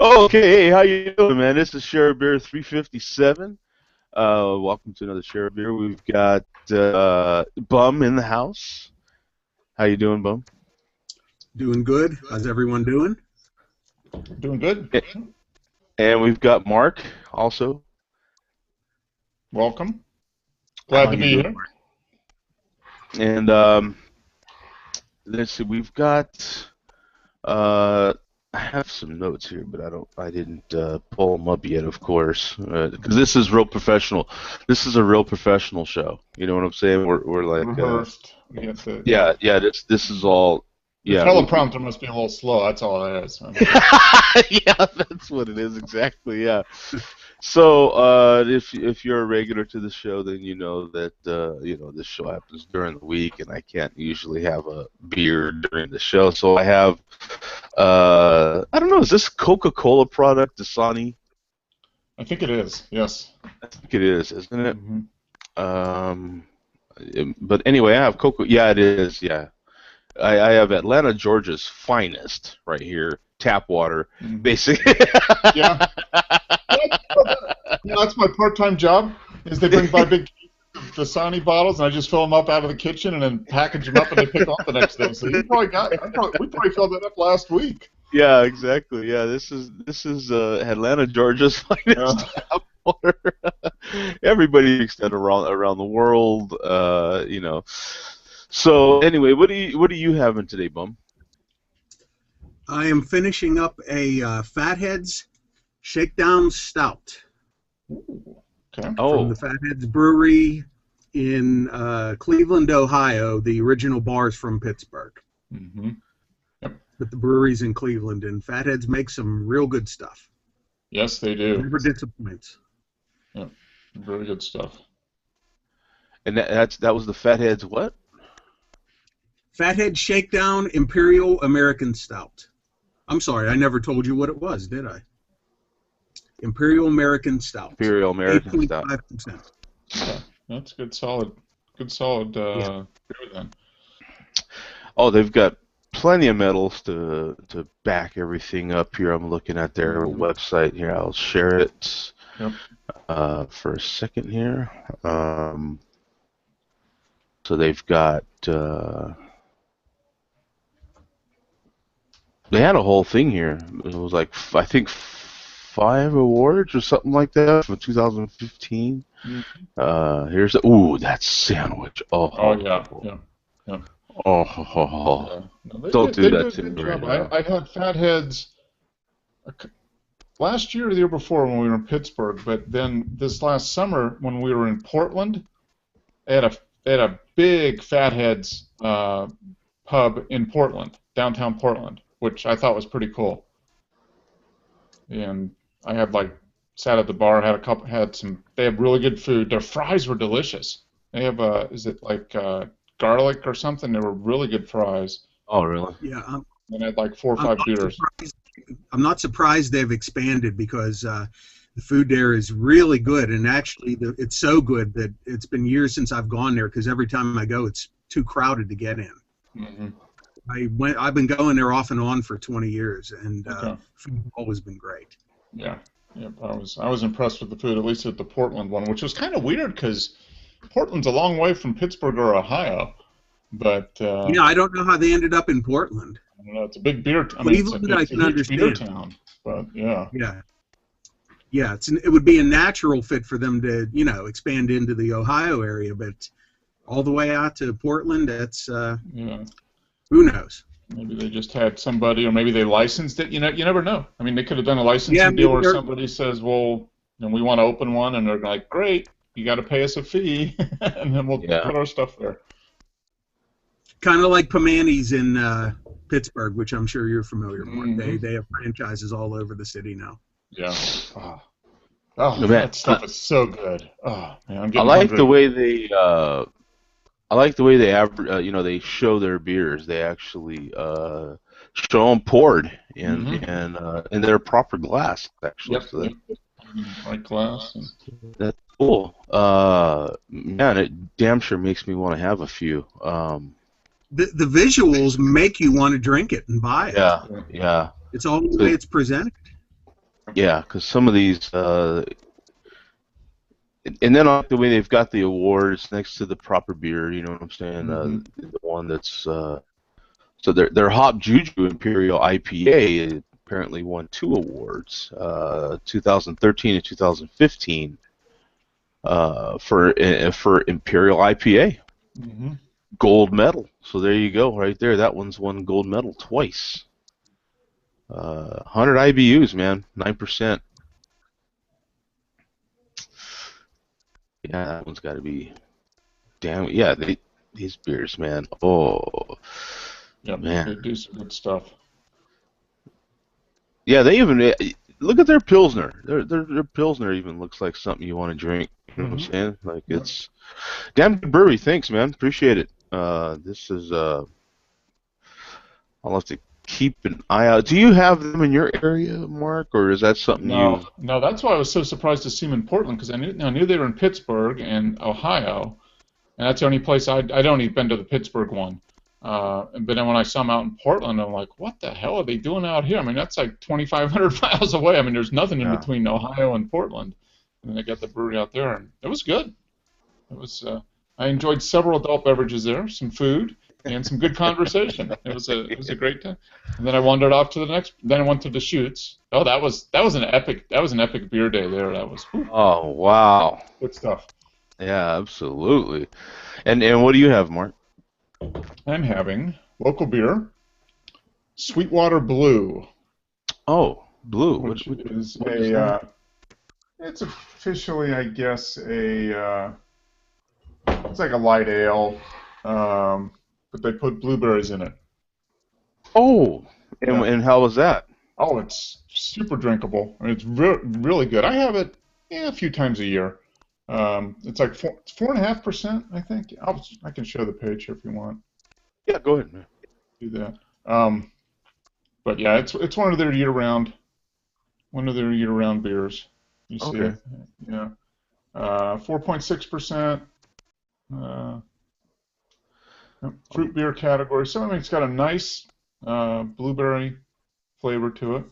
Okay, hey, how you doing, man? This is Share Beer 357. Welcome to another Share Beer. We've got Bum in the house. How you doing, Bum? Doing good. How's everyone doing? Doing good. A- And we've got Mark also. Welcome. How Glad to you be doing, here. Mark? And let's see, we've got uh, I have some notes here, but I didn't pull them up yet, of course, because this is real professional. This is a real professional show. You know what I'm saying? We're like, Rehearsed. We get yeah, yeah. This is all. The Yeah, teleprompter must be a little slow. That's all it is. yeah, that's what it is exactly. Yeah. So, if you're a regular to the show, then you know that this show happens during the week, and I can't usually have a beer during the show. So I have, I don't know, is this Coca-Cola product, Dasani? I think it is. Yes. I think it is, isn't it? Hmm. Um, but anyway, I have Coca. Yeah, it is. Yeah, I have Atlanta, Georgia's finest right here, tap water, Hmm. basically. Yeah. That's my part-time job. Is they bring by big Dasani bottles, and I just fill them up out of the kitchen, and then package them up, and they pick off the next day. So you probably we probably filled that up last week. Yeah, exactly. Yeah, this is Atlanta, Georgia's Yeah. finest tap water. Everybody drinks that around the world, So anyway, what are you having today, Bum? I am finishing up a Fatheads Shakedown Stout Ooh, okay. from Oh, the Fatheads Brewery in Cleveland, Ohio. The original bar's from Pittsburgh, Hmm. Yep. but the brewery's in Cleveland, and Fatheads makes some real good stuff. Yes, they do. Never disappoints. Yep. Very good stuff. and that was the Fatheads what? Fathead Shakedown Imperial American Stout. I'm sorry, I never told you what it was, did I? Imperial American Stout, Imperial American Stout. 8.5%. Okay. That's good solid Yeah. beer then. Oh, they've got plenty of medals to back everything up here. I'm looking at their Mhm. website here. I'll share it Yep. for a second here. So they've got they had a whole thing here. It was like I think 5 awards or something like that for 2015. Mhm. Here's that sandwich. Oh, Oh yeah, yeah, yeah. oh. Yeah. No, they Don't did do they that did a to good me right job. now. I had Fatheads last year or the year before when we were in Pittsburgh, but then this last summer when we were in Portland, they had a big Fatheads pub in Portland, downtown Portland, which I thought was pretty cool. And I had like sat at the bar, had some. They have really good food. Their fries were delicious. They have is it like garlic or something? They were really good fries. Oh, really? Yeah, And I had like four or I'm five not beers. surprised. I'm not surprised they've expanded because the food there is really good, and actually, it's so good that it's been years since I've gone there because every time I go, it's too crowded to get in. Hmm. I've been going there off and on for 20 years, and Okay. food's always been great. Yeah. Yep. I was impressed with the food, at least at the Portland one, which was kind of weird because Portland's a long way from Pittsburgh or Ohio, but Yeah, I don't know how they ended up in Portland. I don't know. It's a big beer. I mean, Cleveland, I it's a can huge beer understand. town. But yeah. Yeah, yeah, it would be a natural fit for them to, expand into the Ohio area, but all the way out to Portland, that's Yeah. who knows. Maybe they just had somebody, or maybe they licensed it. You never know. I mean, they could have done a Yeah, licensing deal maybe where they're somebody says, "Well, we want to open one," and they're like, "Great, you got to pay us a fee, and then we'll Yeah. put our stuff there." kind of like Pamani's in Pittsburgh, which I'm sure you're familiar with. Hmm. They have franchises all over the city now. Yeah. Oh, oh, Man, that stuff is so good. Oh man, I'm I getting like the hungry. way they show their beers. They actually show them poured Hmm. in their proper glass, actually. Yep. So Yep. Right glass. that's cool. Man, it damn sure makes me want to have a few. the visuals make you want to drink it and buy it. Yeah, yeah. It's all the way So, it's presented. yeah, because some of these, and then I like the way they've got the awards next to the proper beer. You know what I'm saying? The one that's so their Hop Juju Imperial IPA apparently won 2 awards, 2013 and 2015, for Imperial IPA. Mm-hmm. Gold medal. So there you go, right there. That one's won gold medal twice. 100 IBUs, man, 9%. Yeah, that one's got to be damn. Yeah, these beers, man. Oh, Yeah, man. they do some good stuff. Yeah, they even look at their pilsner. Their pilsner even looks like something you want to drink. You know what I'm saying? Like it's damn good brewery. Thanks, man. Appreciate it. This is I'll have to keep an eye out. Do you have them in your area, Mark, or is that something No, you? no, that's why I was so surprised to see them in Portland because I knew they were in Pittsburgh and Ohio, and that's the only place I'd only been to the Pittsburgh one. But then when I saw them out in Portland, I'm like, what the hell are they doing out here? I mean, that's like 2,500 miles away. I mean, there's nothing in between Ohio and Portland, and they got the brewery out there, and it was good. It was. I enjoyed several adult beverages there, some food, and some good conversation. It was a great time. And then I wandered off to the next. Then I went to the Shoots. Oh, that was an epic beer day there. That was Oh wow. good stuff. Yeah, absolutely. And what do you have, Mark? I'm having local beer, Sweetwater Blue, Oh, blue. which What is is that? it's officially, I guess, it's like a light ale, but they put blueberries in it. Oh, Yeah. and how was that? Oh, it's super drinkable. I mean, it's really good. I have it a few times a year. It's like 4.5%, I think. I can show the page here if you want. Yeah, go ahead, man. Do that. But yeah, it's one of their year-round beers. You see Okay. it? Yeah. 4.6%. Fruit beer category. So I mean, it's got a nice blueberry flavor to it.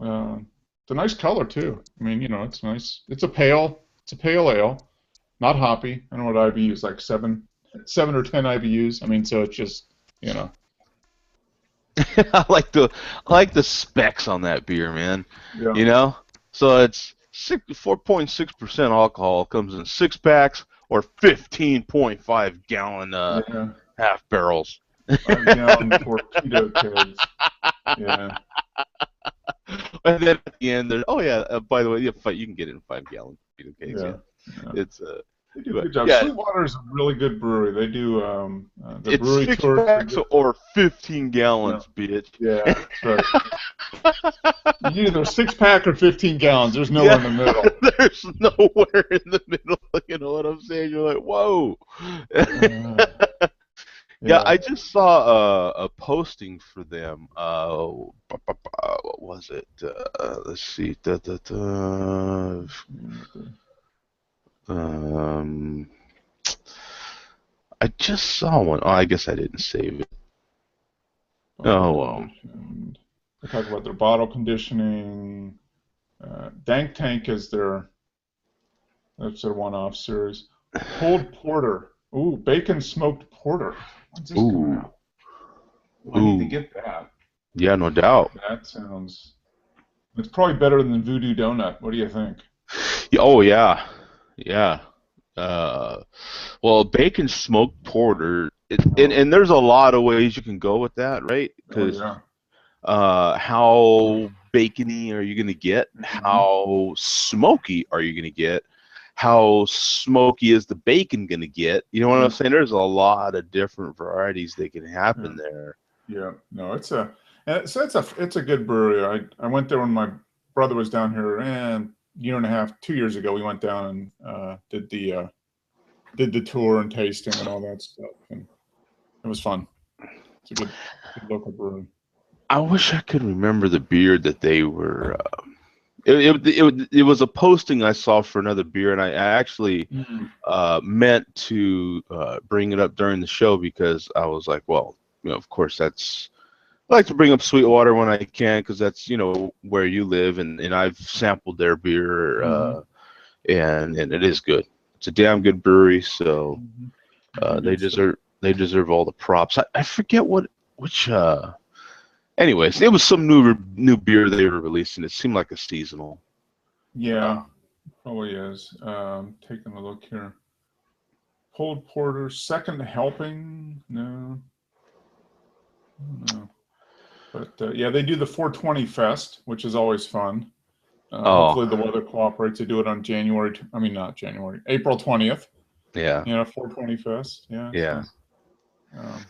It's a nice color too. I mean, it's nice. It's a pale ale, not hoppy. I don't know what IBUs, like 7 or 10 IBUs. I mean, so it's just, I like the specs on that beer, man. Yeah. You know, so it's 4.6% alcohol. Comes in 6 packs or 15.5 gallon Yeah. half barrels. 5-gallon torpedo kegs. Yeah. And then at the end, there's by the way, you can get it in 5 gallon torpedo kegs. Yeah. Yeah. It's They do a good job. yeah, Sweetwater is a really good brewery. They do the it's brewery 6 tours. packs or 15 gallons, bitch. Yeah, that's right. You either 6-pack or 15 gallons. There's nowhere in the middle. There's nowhere in the middle. You know what I'm saying? You're like, whoa. Yeah, I just saw a posting for them. What was it? Let's see. Um, I just saw one. Oh, I guess I didn't save it. Oh, well. They talk about their bottle conditioning. Dank Tank is that's their one-off series. Cold Porter. Ooh, bacon smoked porter. When's this coming out? I need to get that. Yeah, no doubt. That sounds. It's probably better than Voodoo Donut. What do you think? Oh yeah, yeah. Well, bacon smoked porter, and there's a lot of ways you can go with that, right? Because how bacony are you gonna get? How smoky are you gonna get? How smoky is the bacon gonna get? You know what I'm saying? There's a lot of different varieties that can happen there. Yeah, no, it's a good brewery. I went there when my brother was down here, and year and a half, 2 years ago, we went down and did the tour and tasting and all that stuff, and it was fun. It's a good local brewery. I wish I could remember the beer that they were It was a posting I saw for another beer, and I actually Mm. meant to bring it up during the show because I was like, well, of course that's. I like to bring up Sweetwater when I can because that's where you live, and I've sampled their beer, Mhm. and it is good. It's a damn good brewery, so Mhm. Very they good stuff. deserve all the props. I forget which. Anyways, it was some new beer they were releasing. It seemed like a seasonal. Yeah, probably is. Taking a look here. Pulled porter, second helping? No, no. But yeah, they do the 420 Fest, which is always fun. Hopefully the Oh, weather cooperates. They do it on not January, April 20th. yeah, 420 Fest. Yeah. yeah. So, um,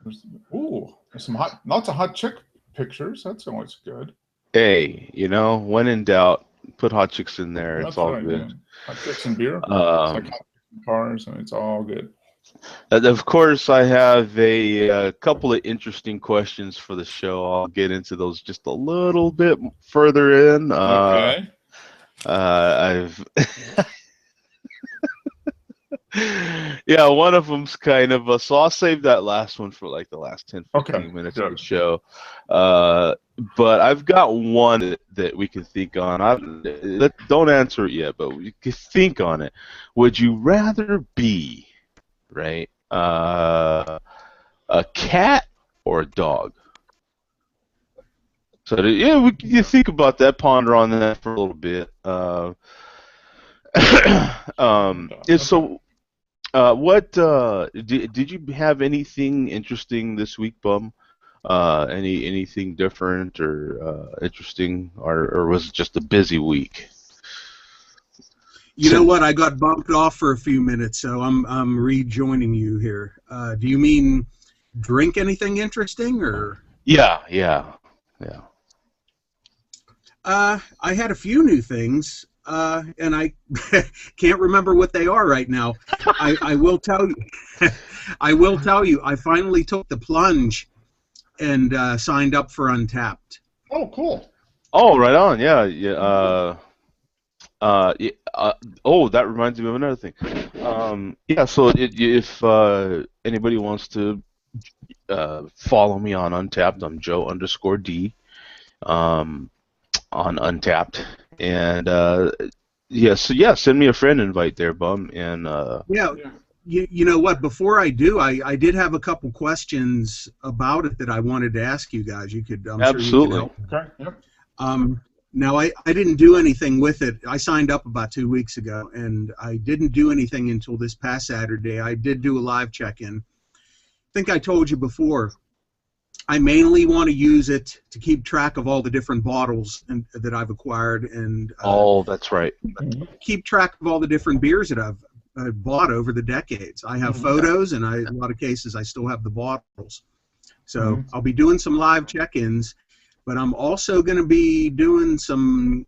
there's lots of hot chick pictures. That's always good. Hey, when in doubt, put hot chicks in there. It's That's all right. Yeah. good. Hot chicks and beer. It's like Um, hot chicks and cars, and it's all good. of course, I have a couple of interesting questions for the show. I'll get into those just a little bit further in. Okay. I've yeah, one of them's kind of so I'll save that last one for like the last 10, Okay. 15 minutes of the Good. show. But I've got one that we can think on. Don't answer it yet, but we can think on it. Would you rather be, right, a cat or a dog? So yeah, you think about that, ponder on that for a little bit. Okay. So what did you have anything interesting this week, Bum? Anything different or interesting, or was it just a busy week? You know what? I got bumped off for a few minutes, so I'm rejoining you here. Do you mean drink anything interesting, or? Yeah, yeah, yeah. I had a few new things, and I can't remember what they are right now. I will tell you. I will tell you. I finally took the plunge and signed up for Untapped. Oh, cool. Oh, right on. Yeah, yeah. Yeah, oh, that reminds me of another thing. Yeah, so if anybody wants to follow me on Untapped, I'm Joe_D on Untapped, and yeah, so yeah, send me a friend invite there, Bum, and Yeah. You know what? Before I do, I did have a couple questions about it that I wanted to ask you guys. I'm sure you can absolutely. help. Okay. Yep. Now, I didn't do anything with it. I signed up about 2 weeks ago, and I didn't do anything until this past Saturday. I did do a live check-in. I think I told you before, I mainly want to use it to keep track of all the different bottles that I've acquired and Oh, that's right. keep track of all the different beers that I've bought over the decades. I have photos, and in a lot of cases, I still have the bottles. So I'll be doing some live check-ins, but I'm also going to be doing some,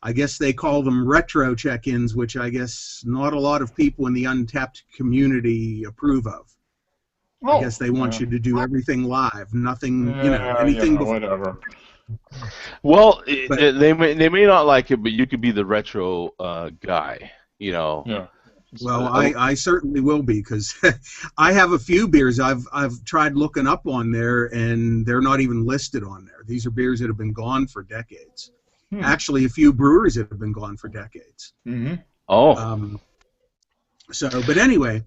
I guess they call them retro check-ins, which I guess not a lot of people in the Untapped community approve of. I guess they want you to do everything live, nothing, anything before. Whatever. Well, But they may not like it, but you could be the retro guy, Yeah. well, I certainly will be, because I have a few beers I've tried looking up on there, and they're not even listed on there. These are beers that have been gone for decades. Actually, a few breweries that have been gone for decades. Oh. But anyway.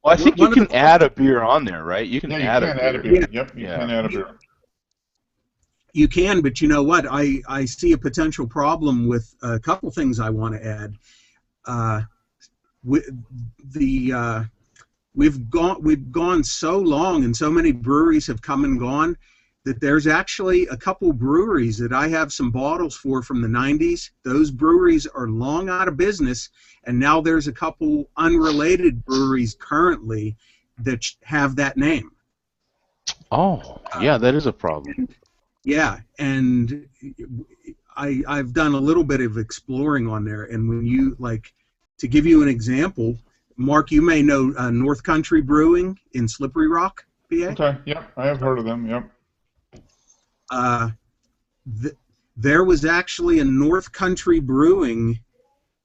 Well, I think you can add a beer on there, right? You can add a beer. Yeah. Yep, you can add a beer. You can, but you know what? I see a potential problem with a couple things I want to add. We've gone so long, and so many breweries have come and gone, that there's actually a couple breweries that I have some bottles for from the 90s. Those breweries are long out of business, and now there's a couple unrelated breweries currently that have that name. Oh, yeah, that is a problem. Yeah, and I've done a little bit of exploring on there, and when you, like, to give you an example, Mark, you may know North Country Brewing in Slippery Rock, PA. Okay, yep, I have heard of them, yep. There was actually a North Country Brewing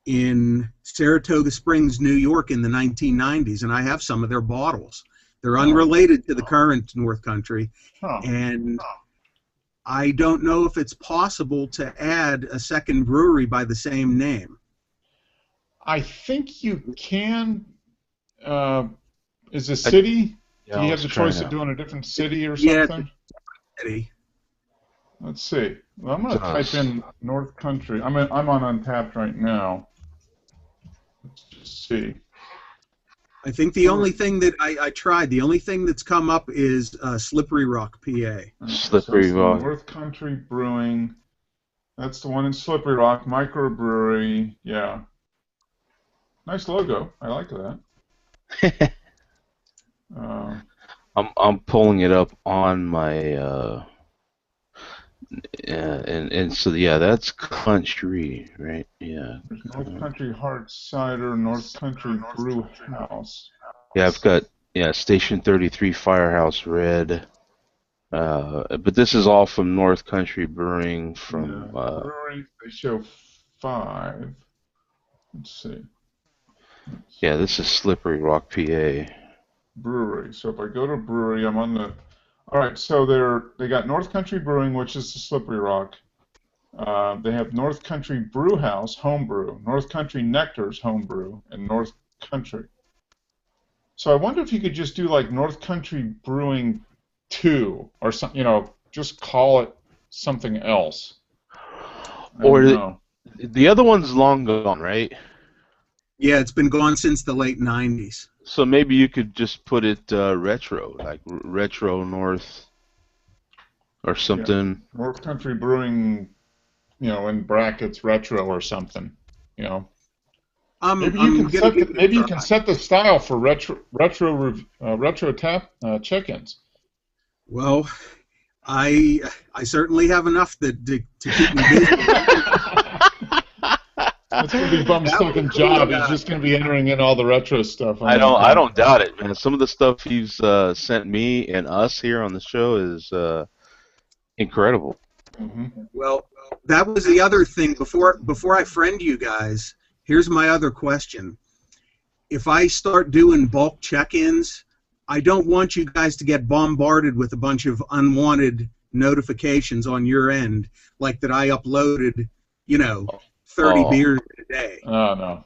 in Saratoga Springs, New York in the 1990s, and I have some of their bottles. They're unrelated to the current North Country, and I don't know if it's possible to add a second brewery by the same name. I think you can. Is a city? Yeah, Do you I have was the trying choice to- of doing a different city or Yeah, something? Eddie. Let's see. Well, I'm going to Does. type in North Country. I'm on Untapped right now. Let's just see. I think the only thing that I tried, the only thing that's come up is Slippery Rock, PA. Slippery so Rock. North Country Brewing. That's the one in Slippery Rock, microbrewery. Yeah. Nice logo. I like that. I'm pulling it up on my and so yeah, that's country, right? Yeah. There's North Country Hard Cider, North Country Brew House. Yeah, I've got Station 33 Firehouse Red. But this is all from North Country Brewing from brewery. They show 5. Let's see. yeah, this is Slippery Rock, PA. Brewery. So if I go to brewery, I'm on the. All right. So they got North Country Brewing, which is the Slippery Rock. They have North Country Brew House, homebrew. North Country Nectar's homebrew, and North Country. So I wonder if you could just do like North Country Brewing 2 or something. You know, just call it something else. Or the other one's long gone, right? Yeah, it's been gone since the late 90s. So maybe you could just put it retro, like Retro North or something. Yeah. North Country Brewing, you know, in brackets retro or something, you know. Maybe you can set the style for retro tap check-ins. Well, I certainly have enough to keep me busy. That's going to be Bum's second job. He's just going to be entering in all the retro stuff. I don't doubt it, man. Some of the stuff he's sent me and us here on the show is incredible. Mm-hmm. Well, that was the other thing. Before I friend you guys, here's my other question. If I start doing bulk check-ins, I don't want you guys to get bombarded with a bunch of unwanted notifications on your end, like that I uploaded, 30 beers a day. No.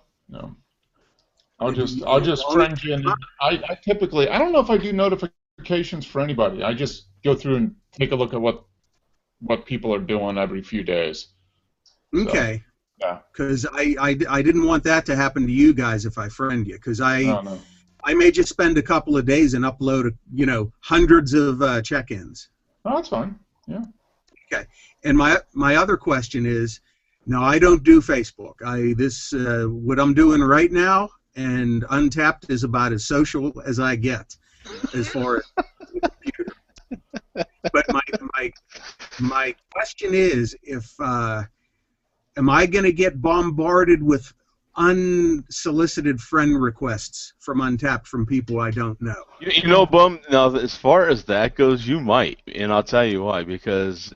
I'll just friend you. And I typically, I don't know if I do notifications for anybody. I just go through and take a look at what people are doing every few days. Okay. So, yeah. Because I didn't want that to happen to you guys if I friend you. Because I may just spend a couple of days and upload, hundreds of check-ins. Oh, that's fine. Yeah. Okay. And my other question is, no, I don't do Facebook. What I'm doing right now, and Untapped is about as social as I get, as far as the computer. But my question is, am I going to get bombarded with unsolicited friend requests from Untapped from people I don't know? Bum, now as far as that goes, you might, and I'll tell you why. Because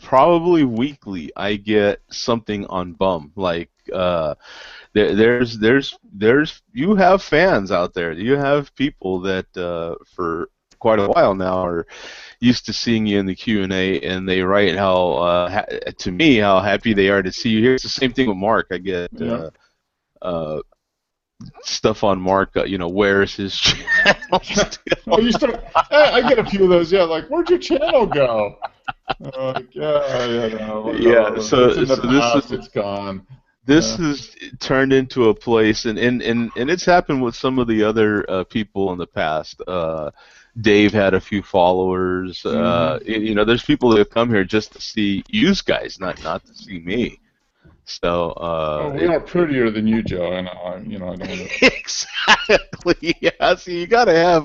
probably weekly I get something on Bum, like there's you have fans out there. You have people that for quite a while now are used to seeing you in the Q&A, and they write to me how happy they are to see you here. It's the same thing with Mark. I get stuff on Mark, where's his channel still? I get a few of those, like, where'd your channel go? It's gone. This has turned into a place, and it's happened with some of the other people in the past. Dave had a few followers. There's people that come here just to see you guys, not to see me. So we are prettier than you, Joe, and I don't want to... Exactly. Yeah. See, you gotta have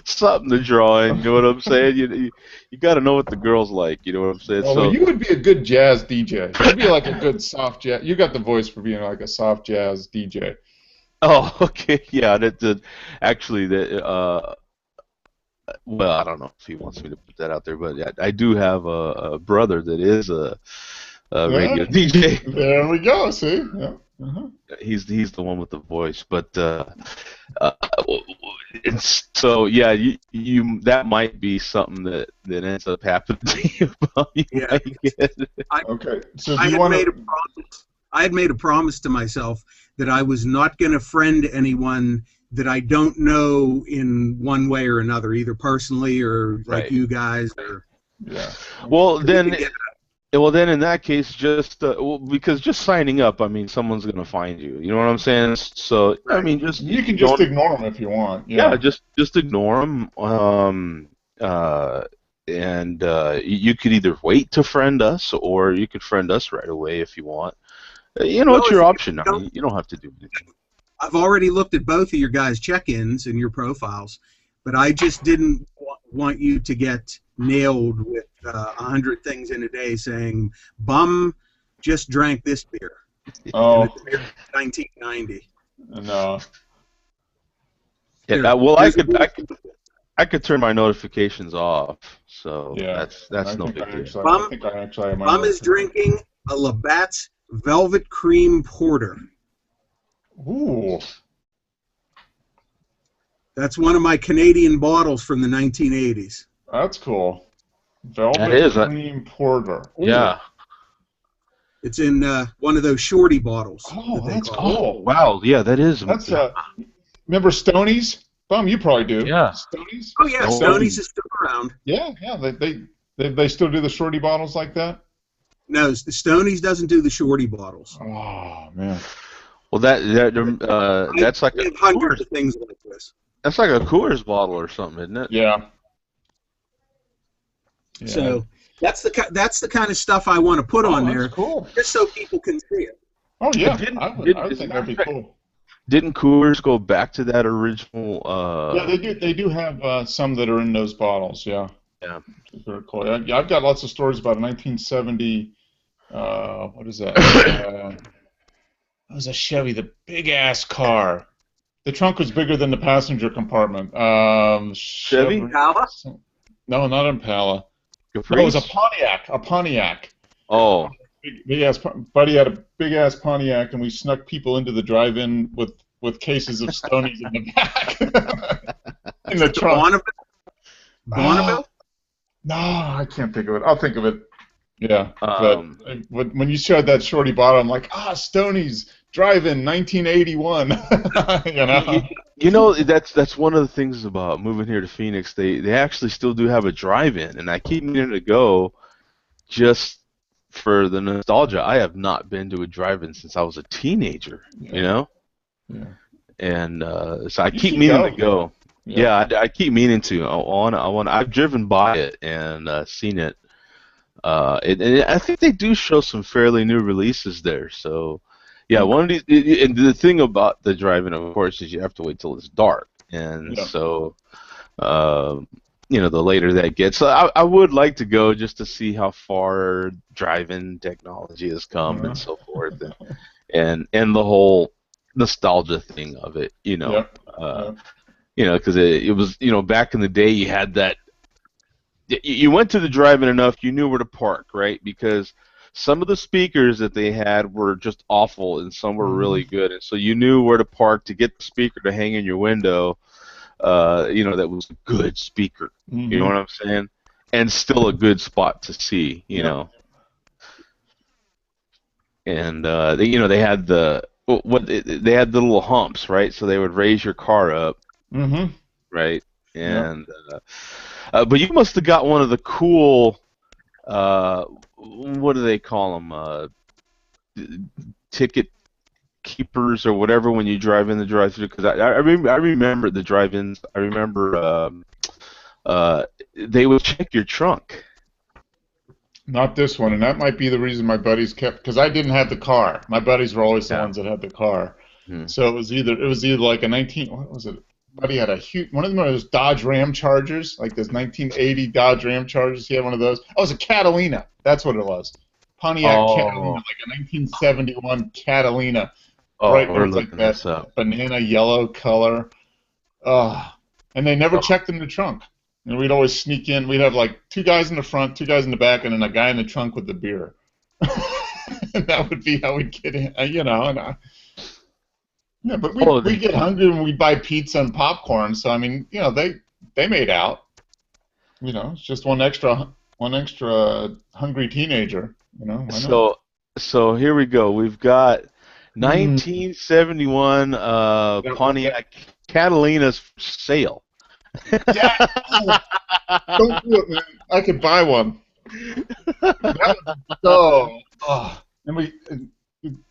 something to draw in. You know what I'm saying? You gotta know what the girls like. You know what I'm saying? Well, you would be a good jazz DJ. You'd be like a good soft jazz. You got the voice for being like a soft jazz DJ. Oh, okay. Yeah. Actually, well, I don't know if he wants me to put that out there, but I do have a brother that is Yeah. radio DJ. There we go. See. Yeah. He's the one with the voice, but uh, it's so yeah. You that might be something that ends up happening to you. You Yeah. might get. I, Okay. So do I you had want made a to? promise. I had made a promise to myself that I was not going to friend anyone that I don't know in one way or another, either personally or like Right. you guys, or Yeah. Well, we could then get. Well, then in that case, just because just signing up, I mean, someone gonna find you. You know what I'm saying? So I Right. mean, just You can just don't. ignore them if you want. Yeah, Yeah. just ignore them. And you could either wait to friend us, or you could friend us right away if you want. Well, It's if your you option. I don't, mean, you don't have to do anything. I've already looked at both of your guys' check-ins and your profiles, but I just didn't want you to get nailed with 100 things in a day saying, "Bum, just drank this beer," and Oh it's beer 1990. no. Yeah, Here, well, here's a I could turn my notifications off, so Yeah. that's no big deal. I Bum. think I actually have my Bum is notes. drinking a Labatt's Velvet Cream Porter. Ooh. That's one of my Canadian bottles from the 1980s. That's cool. That Velvet is, cream porter. Ooh. yeah. It's in one of those shorty bottles Oh, that they that's call. cool. Oh, wow, yeah, that is. That's remember Stonies? Bum, you probably do. Yeah. Stonies? Oh yeah, Oh. Stoney's is still around. Yeah, yeah. They still do the shorty bottles like that? No, the Stoney's doesn't do the shorty bottles. Oh man. Well, that's like I a have hundreds Coors. of things like this. That's like a Coors bottle or something, isn't it? Yeah. Yeah. So that's the kind of stuff I want to put on that's there, cool. just so people can see it. Oh yeah. Didn't- I would didn't- think that'd be cool. Didn't Coors go back to that original? Yeah, they do. They do have some that are in those bottles. Yeah. Yeah. Which is very cool. Yeah, I've got lots of stories about a 1970. What is that? That was a Chevy, the big ass car. The trunk was bigger than the passenger compartment. Chevy? Impala? No, not Impala. Caprice? No, it was a Pontiac. A Pontiac. Oh, Big ass. Buddy had a big ass Pontiac, and we snuck people into the drive-in with cases of Stonies in the back. In the trunk. Bonneville? No, I can't think of it. I'll think of it. Yeah, but when you showed that shorty bottle, I'm like, Stonies drive-in 1981. You know. you know that's one of the things about moving here to Phoenix. They actually still do have a drive-in, and I keep meaning to go just for the nostalgia. I have not been to a drive-in since I was a teenager. Yeah. You know. Yeah. And so I You keep should meaning go. to go. Yeah. Yeah, I keep meaning to. I want. I've driven by it and seen it. And I think they do show some fairly new releases there. So, yeah, one of these. And the thing about the drive-in, of course, is you have to wait till it's dark, and Yeah. so, the later that gets. So I would like to go just to see how far drive-in technology has come and so forth, and the whole nostalgia thing of it. Yep. Because it was, back in the day, you had that. You went to the drive-in enough, you knew where to park, right? Because some of the speakers that they had were just awful, and some were really good, and so you knew where to park to get the speaker to hang in your window. That was a good speaker. Mm-hmm. You know what I'm saying? And still a good spot to see. You know. And they had they had the little humps, right? So they would raise your car up. Mm-hmm. Right, and but you must have got one of the cool, what do they call them? Ticket keepers or whatever when you drive in the drive-thru. Because I remember the drive-ins. I remember they would check your trunk. Not this one, and that might be the reason my buddies kept, because I didn't have the car. My buddies were always the ones that had the car. So it was either like a what was it? Buddy had a huge one of them, those Dodge Ram Chargers, like those 1980 Dodge Ram Chargers. He had one of those. Oh, it was a Catalina. That's what it was. Pontiac Catalina, like a 1971 Catalina. Oh, right, we're it's like looking this up. Banana yellow color. And they never checked in the trunk. And we'd always sneak in. We'd have like two guys in the front, two guys in the back, and then a guy in the trunk with the beer. and that would be how we'd get in, you know. And yeah, but Oh, we get hungry when we buy pizza and popcorn. So I mean, you know, they made out. You know, it's just one extra hungry teenager. You know, why not? so so here we go. We've got Mm, 1971 that, Pontiac Catalina's for sale. yeah. Oh, don't do it, man. I could buy one. That would be so. Oh. And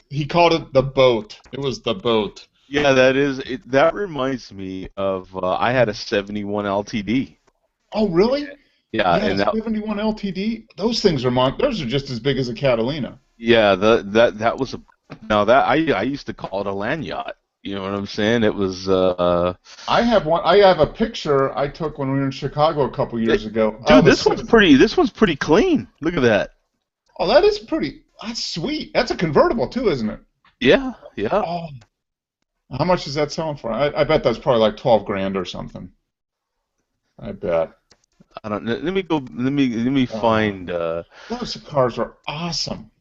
he called it the boat. It was the boat. Yeah, that is that reminds me of I had a 71 LTD. Oh, really? Yeah, Yeah, and that 71 LTD. Those things are those are just as big as a Catalina. yeah, that was a now that I used to call it a land yacht. You know what I'm saying? It was I have one. I have a picture I took when we were in Chicago a couple it- years ago dude, of a. this one's pretty clean. Look at that. Oh, that is pretty. That's sweet. That's a convertible too, isn't it? Yeah, yeah. Oh, how much is that selling for? I bet that's probably like 12 grand or something. I bet. I don't know. Let me go. Let me Oh, find. those cars are awesome.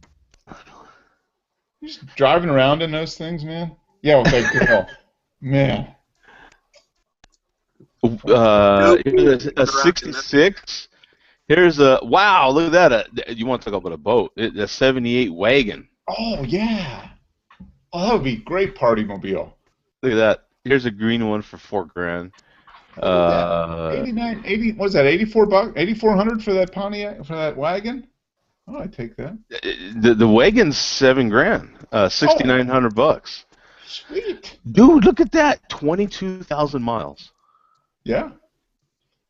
Just driving around in those things, man. Yeah, with that girl, man. No Here's a interrupting. 66. Here's a wow. Look at that. You want to talk about a boat? A 78 wagon. Oh yeah. Oh, that would be great party mobile. Look at that. Here's a green one for 4 grand. Look at that. Uh, 89, 80. What was that? 84 bucks, 8,400 for that Pontiac, for that wagon. Oh, I'd take that. the wagon's 7 grand. Oh, 6,900 bucks. sweet. Dude, look at that. 22,000 miles. Yeah.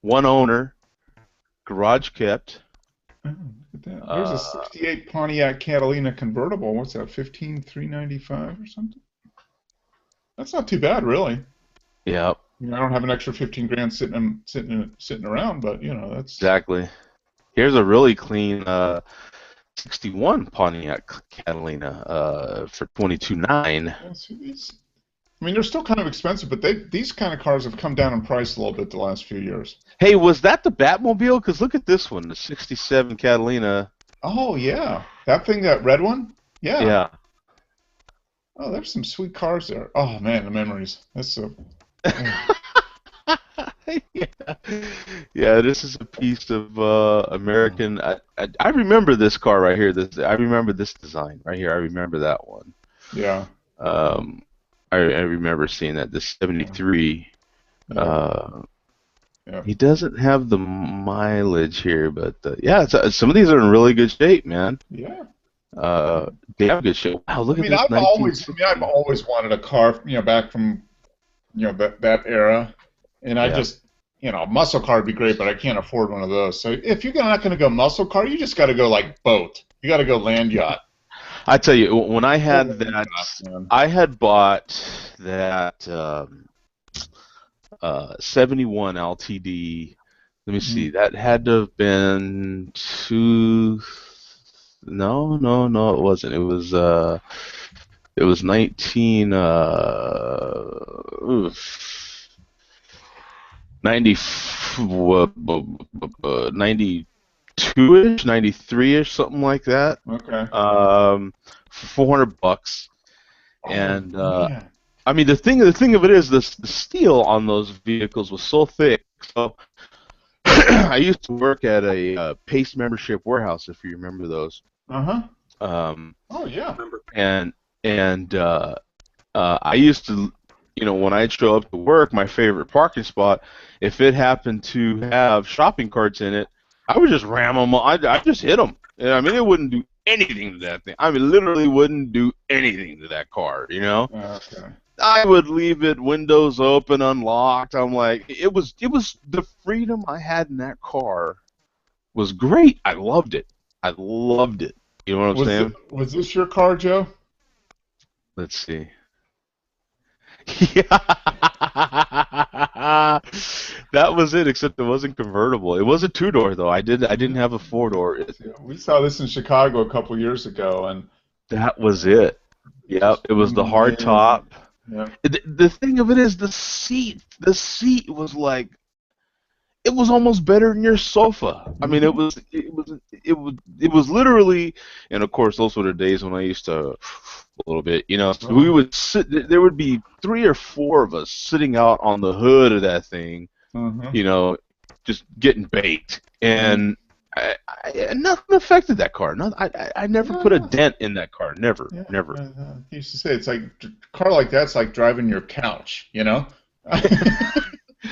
One owner. Garage kept. Oh, look at that. There's a Uh, 68 Pontiac Catalina convertible. What's that? 15,395 or something? That's not too bad, really. yeah, I mean, I don't have an extra 15 grand sitting around, but you know, that's. exactly. Here's a really clean 61 Pontiac Catalina for 22,900. Yeah, see, these. I mean, they're still kind of expensive, but these kind of cars have come down in price a little bit the last few years. Hey, was that the Batmobile? Because look at this one, the 67 Catalina. Oh yeah, that thing, that red one. Yeah. Yeah. Oh, there's some sweet cars there. Oh man, the memories. That's so. Oh, Yeah. Yeah, this is a piece of American. I remember this car right here. I remember this design right here. I remember that one. yeah. Um, I remember seeing that. This Yeah. 73. Yeah. Uh, Yeah. he doesn't have the mileage here, but yeah, some of these are in really good shape, man. Yeah. Damn good shape. Wow, I look at mean, this I've 1960. always wanted a car, you know, back from, you know, that era, and I Yeah. just, you know, a muscle car would be great, but I can't afford one of those. So if you're not going to go muscle car, you just got to go like boat. You got to go land yacht. I tell you, when I Go had land that, yacht, man. I had bought that 71 LTD. Let me see. Mhm. That had to have been two. No, no, no, it wasn't. It was 19 90 92-ish, 93-ish, something like that. Okay. For 400 bucks. Oh And man. I mean, the thing of it is, the steel on those vehicles was so thick. So I used to work at a Pace membership warehouse, if you remember those. Uh-huh. Um, Oh yeah. Remember. and I used to, when I'd show up to work, my favorite parking spot, if it happened to have shopping carts in it, I would just ram them. I just hit them. I mean, it wouldn't do anything to that thing. I mean, literally wouldn't do anything to that car. Okay. I would leave it windows open, unlocked. I'm like, it was the freedom I had in that car was great. I loved it. I loved it. You know what I'm saying? Was this your car, Joe? Let's see. Yeah. That was it, except it wasn't convertible. It was a two-door though. I didn't have a four-door. Yeah, we saw this in Chicago a couple years ago, and That was it. Yep, just it was the hard amazing. top. Yeah. The thing of it is the seat. The seat was like it was almost better than your sofa. I mean, it was literally, and of course, those were the days when I used to a little bit. So we would sit. There would be 3 or 4 of us sitting out on the hood of that thing, Mm-hmm. you know, just getting baked, and nothing affected that car. I never No, put a no. dent in that car. Never, Yeah, never. I used to say it's like a car like that's like driving your couch, you know?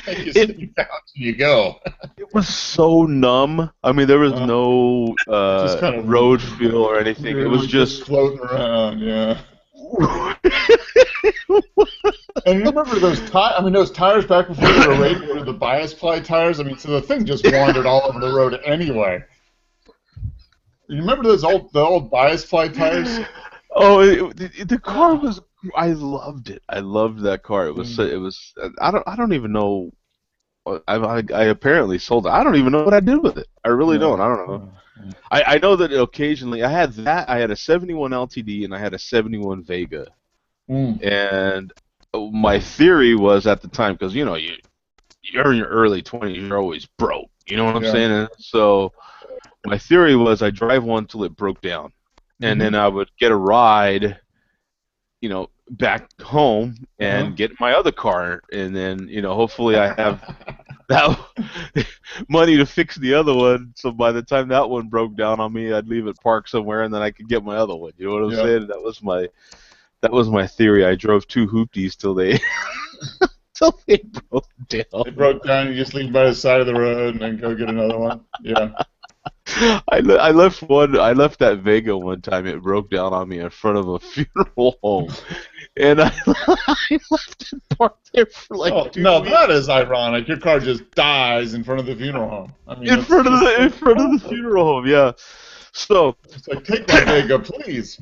You sit It in your couch and you go. it was so numb. I mean, there was Uh, no just kind road of feel or anything. It you're was like just just. floating around, yeah. And you remember those tires? I mean, those tires back before they were rated were the bias ply tires. I mean, so the thing just wandered all over the road anyway. You remember the old bias ply tires? Oh, the car was. I loved it. I loved that car. It was. It was. I don't even know. I apparently sold it. I don't even know what I did with it. I really Yeah. don't. I don't know. I know that occasionally I had that. I had a 71 LTD and I had a 71 Vega. Mm. And my theory was at the time, because you're in your early 20s, you're always broke. You know what I'm Yeah. saying? And so my theory was I drive one till it broke down, and then Mm-hmm. I would get a ride, back home Uh-huh. and get my other car, and then hopefully I have that money to fix the other one. So by the time that one broke down on me, I'd leave it parked somewhere, and then I could get my other one. You know what I'm Yeah. saying? That was my theory. I drove 2 hoopties till they till they broke down. It broke down. You just leave by the side of the road and then go get another one. Yeah. I left one. I left that Vega one time. It broke down on me in front of a funeral home, and I, I left it parked there for like Oh, 2 weeks. that is ironic. Your car just dies in front of the funeral home. I mean, In it's front of just the perfect. funeral home. Yeah. So It's like, take my Vega, please.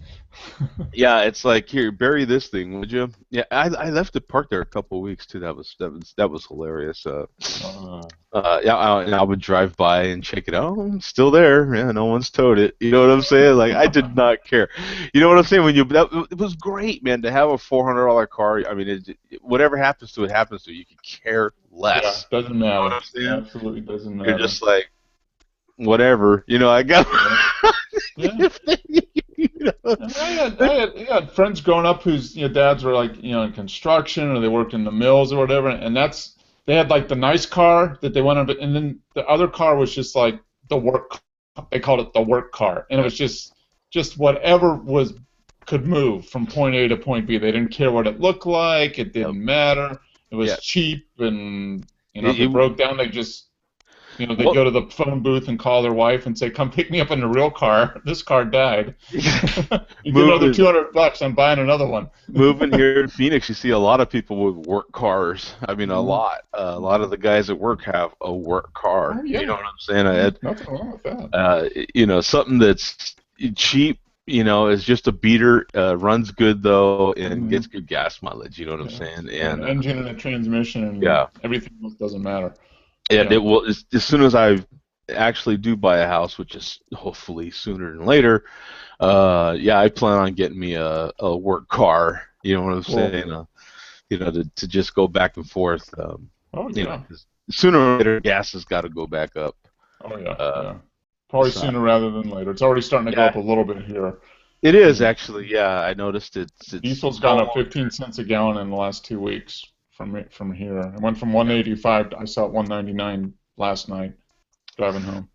yeah, it's like, here, bury this thing, would you? Yeah, I left it parked there a couple of weeks too. That was hilarious. Yeah, and I would drive by and check it out. Oh, it's still there. Yeah, no one's towed it. You know what I'm saying? Like, I did not care. You know what I'm saying? It was great, man, to have a $400 car. I mean, whatever happens to it happens to it. You could care Yeah, less. doesn't You know what matter. I'm saying? Absolutely doesn't You're matter. just like, whatever. I got. Yeah. you know. And I had friends growing up whose dads were like in construction or they worked in the mills or whatever, and they had like the nice car that they went on, and then the other car was just like the work. They called it the work car, and it was just whatever could move from point A to point B. They didn't care what it looked like. It Yep. didn't matter. It was Yeah. cheap, and if It- it broke down, they just they What? go to the phone booth and call their wife and say, "Come pick me up in the real car. This car died. You get another Moving, $200. I'm buying another one." moving here in Phoenix, you see a lot of people with work cars. I mean, a Mhm. lot. A lot of the guys at work have a work car. Oh, yeah. You know what I'm saying? I had, Nothing wrong with that. something that's cheap. Is just a beater. Runs good though, and gets good gas mileage. You know what I'm Yeah. saying? An And engine and a transmission and yeah, everything else doesn't matter. and Yeah. it will as soon as I actually do buy a house, which is hopefully sooner than later. Yeah, I plan on getting me a work car. You know what I'm Cool. saying? To just go back and forth. Oh, yeah. 'Cause sooner or later, gas has got to go back up. Oh, yeah. Uh, Yeah. Probably so, sooner rather than later. It's already starting to go yeah, up a little bit here. it is actually. Yeah, I noticed it's Diesel's gone up almost. 15 cents a gallon in the last 2 weeks from here. It went from 185. I saw it 199 last night driving home.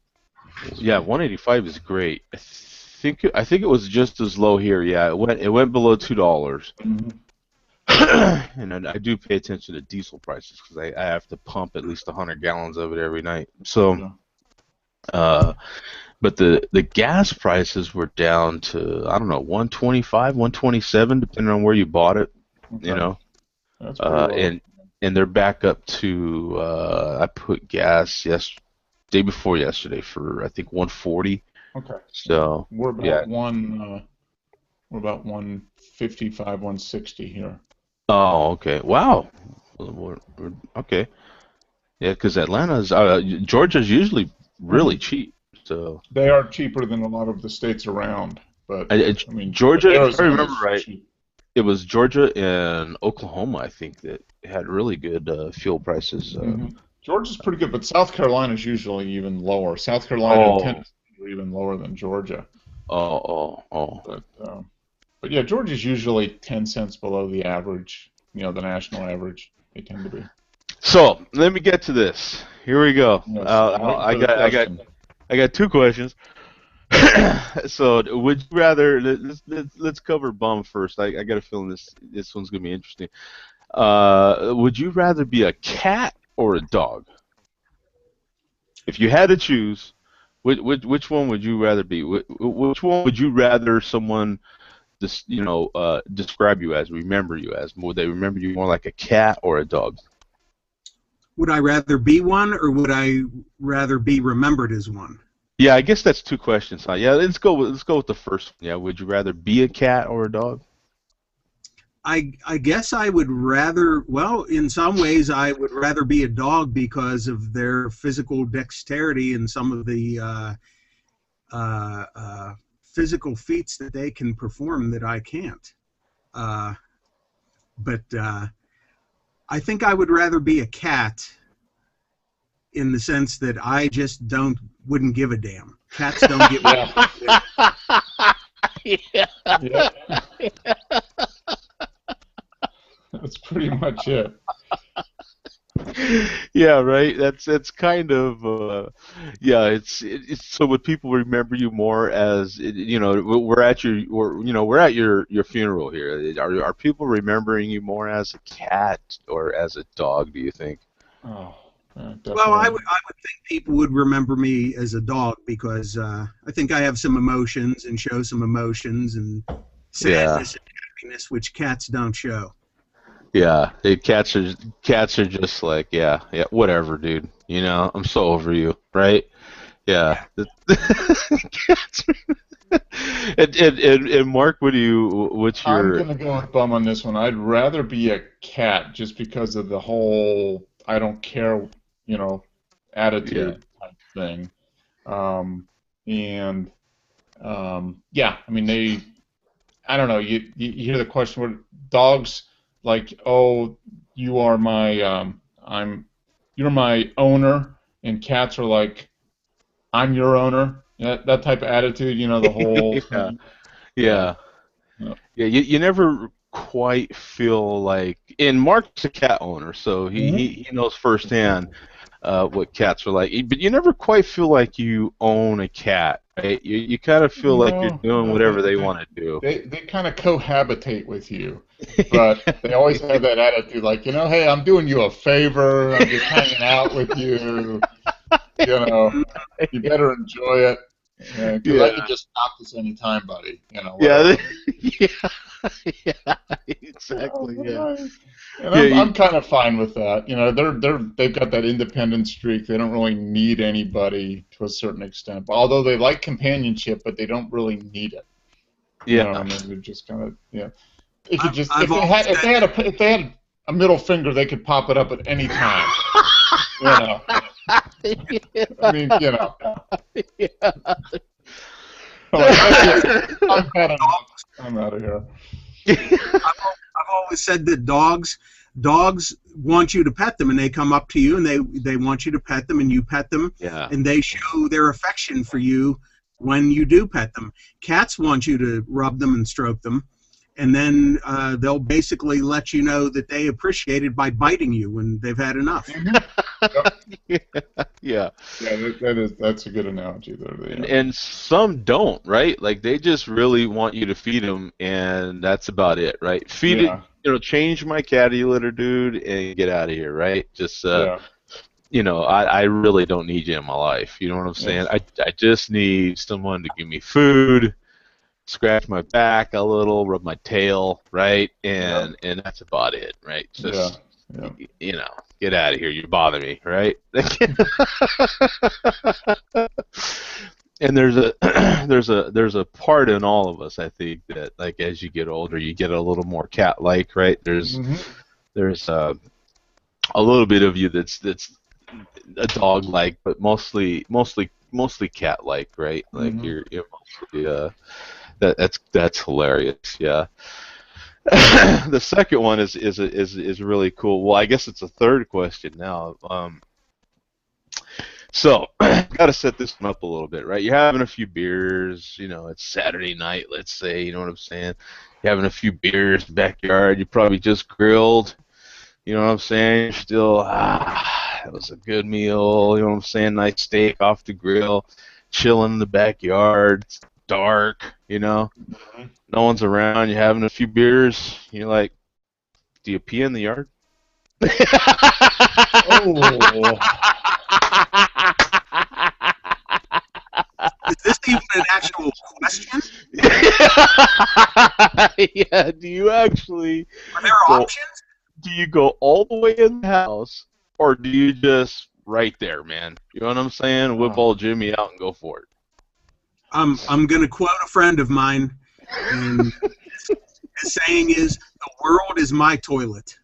Yeah, 185 is great. I think it was just as low here. Yeah, it went below $2. Mhm. And I do pay attention to diesel prices because I have to pump at least 100 gallons of it every night. So, Yeah. but the gas prices were down to, I don't know, 125, 127, depending on where you bought it. Okay. That's pretty low. And they're back up to, I put gas day before yesterday for I think 140. Okay. So We're about yeah. We're about 155, 160 here. Oh, okay. Wow. Okay. Yeah, because Georgia's usually really cheap. So They are cheaper than a lot of the states around, but I mean, Georgia, if I Arizona's remember right, cheap. it was Georgia and Oklahoma, I think, that had really good fuel prices. Georgia's pretty good, but South Carolina's usually even lower. South Carolina and Oh, Tennessee are even lower than Georgia. oh. But yeah, Georgia's usually 10 cents below the average, the national average. They tend to be. So let me get to this. Here we go. Yes, I'm waiting I for the got, I got, question. I got two questions. So would you rather let's cover bum first. I got a feeling this one's gonna be interesting. Would you rather be a cat or a dog? If you had to choose, which one would you rather be? Which one would you rather someone describe you as, remember you as? Would they remember you more like a cat or a dog? Would I rather be one, or would I rather be remembered as one? Yeah, I guess that's two questions, huh? Yeah, let's go with the first one. Yeah, would you rather be a cat or a dog? I guess I would rather, well, in some ways, I would rather be a dog because of their physical dexterity and some of the uh, uh, physical feats that they can perform that I can't. Uh, but I think I would rather be a cat in the sense that I just wouldn't give a damn. Cats don't give a Yeah, Yeah. yeah, that's pretty much it. Yeah, right. That's kind of yeah. It's so would people remember you more as we're at your funeral here. Are people remembering you more as a cat or as a dog? Do you think? Oh, yeah, Well, I definitely. would think people would remember me as a dog because I think I have some emotions and show some emotions and Yeah. sadness and happiness, which cats don't show. Yeah, cats are just like, yeah, whatever, dude. I'm so over you, right? Yeah. Yeah. Cats. And Mark, what's I'm your? gonna go with bum on this one. I'd rather be a cat just because of the whole I don't care, you know, Yeah, attitude type thing. Um, and yeah, I mean I don't know. You hear the question where dogs like, oh, you are my you're my owner, and cats are like, I'm your owner. That type of attitude, the whole yeah, thing. Yeah. yeah, Yeah. yeah. You never quite feel like, and Mark's a cat owner, so he Mhm. he, he knows firsthand what cats are like. But you never quite feel like you own a cat, right? You kind of feel like you're No, doing no, whatever they want to do. they kind of cohabitate with you, but they always have that attitude, like, hey, I'm doing you a favor. I'm just hanging out with you. You know, you better enjoy it, because I Yeah, could just stop this anytime, buddy. yeah, Whatever. yeah, yeah, Oh, exactly. Yeah, right. And yeah, I'm kind of fine with that. They've got that independent streak. They don't really need anybody to a certain extent. Although they like companionship, but they don't really need it. yeah, And they're just kind of, yeah. They could just I've always said if they had a middle finger, they could pop it up at any time. You know. I mean, yeah. like that's it. I've had enough. I'm out of here. I've always said that dogs want you to pet them, and they come up to you and they want you to pet them, and you pet them, Yeah, and they show their affection for you when you do pet them. Cats want you to rub them and stroke them, and then they'll basically let you know that they appreciate it by biting you when they've had enough. Mhm. Yep. yeah, yeah. Yeah, that's a good analogy there. And some don't, right? Like they just really want you to feed them, and that's about it, right? Feed it, Yeah, change my catty litter, dude, and get out of here, right? Just yeah, I really don't need you in my life. You know what I'm yeah, saying? I just need someone to give me food, scratch my back a little, rub my tail, right? yeah, And that's about it, right? yeah, Just yeah. get out of here. You bother me, right? And there's a part in all of us, I think, that like as you get older, you get a little more cat-like, right? There's Hmm. there's a little bit of you that's a dog-like, but mostly cat-like, right? Like Hmm. you're mostly that's hilarious. Yeah. The second one is really cool. Well, I guess it's a third question now. So, got to set this one up a little bit, right? You're having a few beers, it's Saturday night, let's say, you know what I'm saying? You're having a few beers in the backyard, you probably just grilled, you know what I'm saying? You're still, that was a good meal, you know what I'm saying? Nice steak off the grill, chilling in the backyard, it's dark, no one's around, you're having a few beers, you're like, do you pee in the yard? Oh. Is this even an actual question? Yeah, do you actually Are there go options? do you go all the way in the house, or do you just right there, man? You know what I'm saying? Whip old Jimmy out and go for it. I'm going to quote a friend of mine, and his saying is, "The world is my toilet."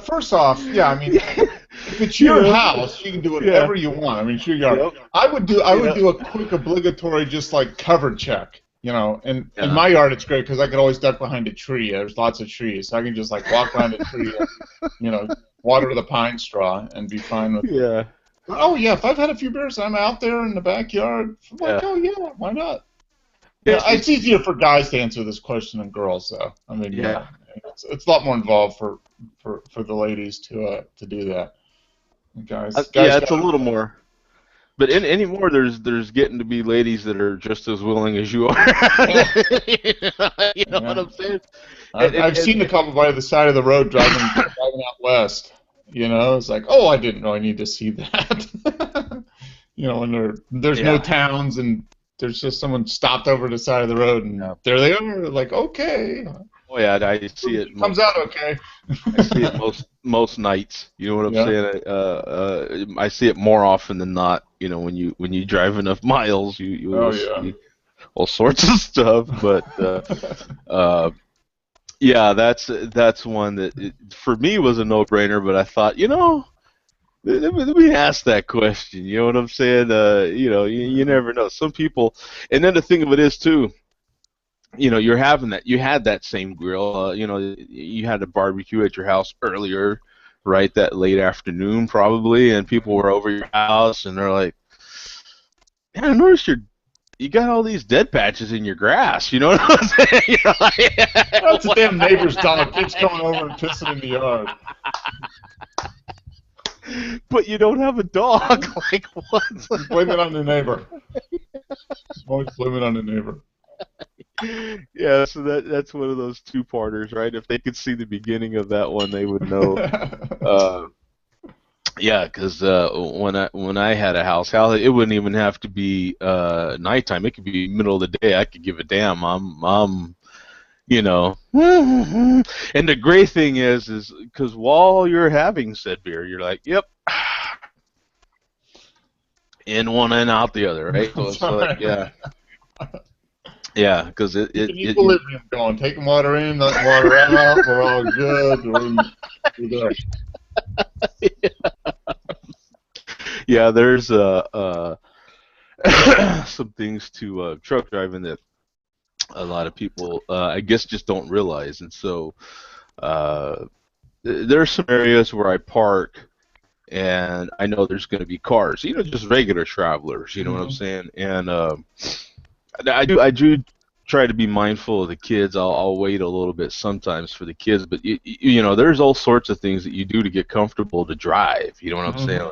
First off, yeah, I mean, if it's your house, you can do whatever you want. I mean, it's your yard. Yep. I would do a quick obligatory, just like cover check. And in my yard, it's great because I could always duck behind a tree. There's lots of trees, so I can just like walk behind a tree and water the pine straw and be fine with it. Yeah. But, oh yeah, if I've had a few beers, I'm out there in the backyard. I'm like, oh yeah, why not? Yeah, it's easier for guys to answer this question than girls, though. I mean, yeah, it's a lot more involved for the ladies to do that. Guys, yeah, it's a little more. But anymore, there's getting to be ladies that are just as willing as you are. You know what I'm saying? I've seen a couple by the side of the road driving out west. It's like, oh, I didn't really need to see that. When there's no towns and there's just someone stopped over the side of the road and there they are. Like, okay. Oh yeah, I see it. Comes out okay. I see it most nights. You know what I'm saying? I see it more often than not. When you drive enough miles, you will see all sorts of stuff. But yeah, that's one that for me was a no-brainer. But I thought, let me ask that question. You know what I'm saying? You never know. Some people, and then the thing of it is too. You're having that. You had that same grill. You had a barbecue at your house earlier, right? That late afternoon, probably, and people were over your house, and they're like, "Man, I noticed you got all these dead patches in your grass." You know what I'm saying? That's a damn neighbor's dog. Keeps coming over and pissing in the yard. But you don't have a dog. Like what? Blame it on the neighbor. Always blame it on the neighbor. Yeah, so that's one of those two-parters, right? If they could see the beginning of that one, they would know. Yeah, because when I had a house, it wouldn't even have to be nighttime. It could be middle of the day. I could give a damn. I'm And the great thing is because while you're having said beer, you're like, yep, in one and out the other, right? So it's like, yeah. Yeah, because equilibrium going. Taking water in, letting water out. We're all good. We're there. Yeah, there's some things to truck driving that a lot of people, I guess, just don't realize. And so there are some areas where I park, and I know there's going to be cars, just regular travelers. You know what I'm saying? And I do try to be mindful of the kids. I'll wait a little bit sometimes for the kids, but there's all sorts of things that you do to get comfortable to drive. You know what I'm saying?